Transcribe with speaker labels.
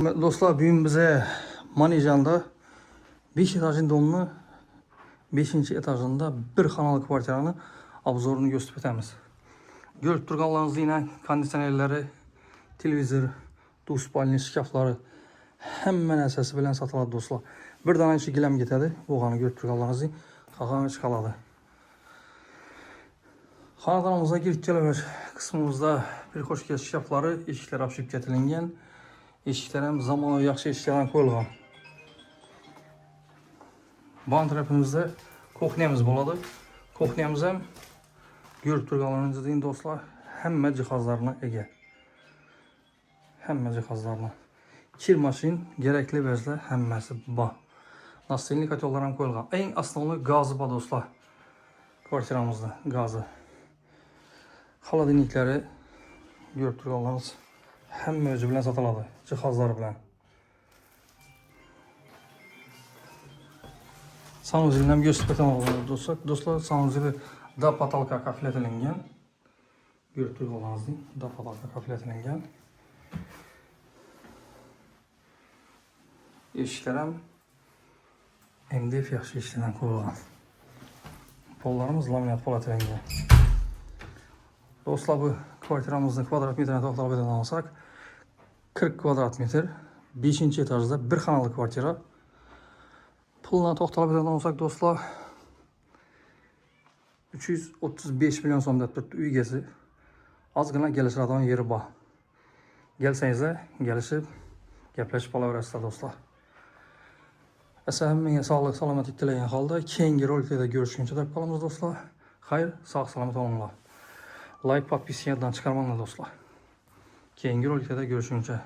Speaker 1: Dostlar, bugün bize Manijanda 5 etajın domunu 5. etajında bir xanalı kvartiranın obzorunu gösterib etamiz. Görüp turganlarınız yine kondisionerleri, televizor, duş spalni şkafları hemen əsası bilen satıladı dostlar. Bir dana içi gilem getədi. Oğanı görüp turganlarınız xaxanı çıxaladı. Xanadanımıza girip gələmir kısmımızda bir xoş gəl şkafları, eşiklər apşıb gətirilən. Eşiklər hem zamanla yaxşı eşiklərdən qoyulğan. Ban tərəfimizdə koxniyamız boladı. Koxniyamız hem görüp turganlarınızı deyin dostlar, həmmə cihazlarına ege. Həmmə cihazlarına. Kir maşin, gerekli vəzlə həmməsi ba. Nastilni kotellar hem qoyulğan. En asıllı gazı ba dostlar. Kvartiramızda gazı. Xaladinlikləri görüp turganlarınız həmmə özü bilən satıladı. Cihazları bilən. Sanuzildən gösterib etəm dostlar. Sanuzili da patalka kafilet edilən. Görüp turganlarınız deyin. Da patalka kafilet edilən. Eşiklərəm MDF yaxşı işlenen qoyulğan. Pollarımız laminat pol edilən. Dostlar, bu kvartiramızın kvadrat metrine toxtalıb edən alsaq 40 kvadrat metr 5. etajda bir xanalı kvartira. Puluna toxtalıb edən alsaq dostlar 335 milyon somda bir uy gezi. Az qına gəlişir adamın yeri ba. Gəlsənizə gəlişib gəpləşib alaverəsiniz dostlar. Əsəbimə sağlıq, salamətik diləyən halda keyingi rolikdə görüşünce də qalımız dostlar. Xayır, sağ salamat olunlar. Like, podpis, yaddan çıxarmanla dostlar. Keyingi rolikdə görüşünce.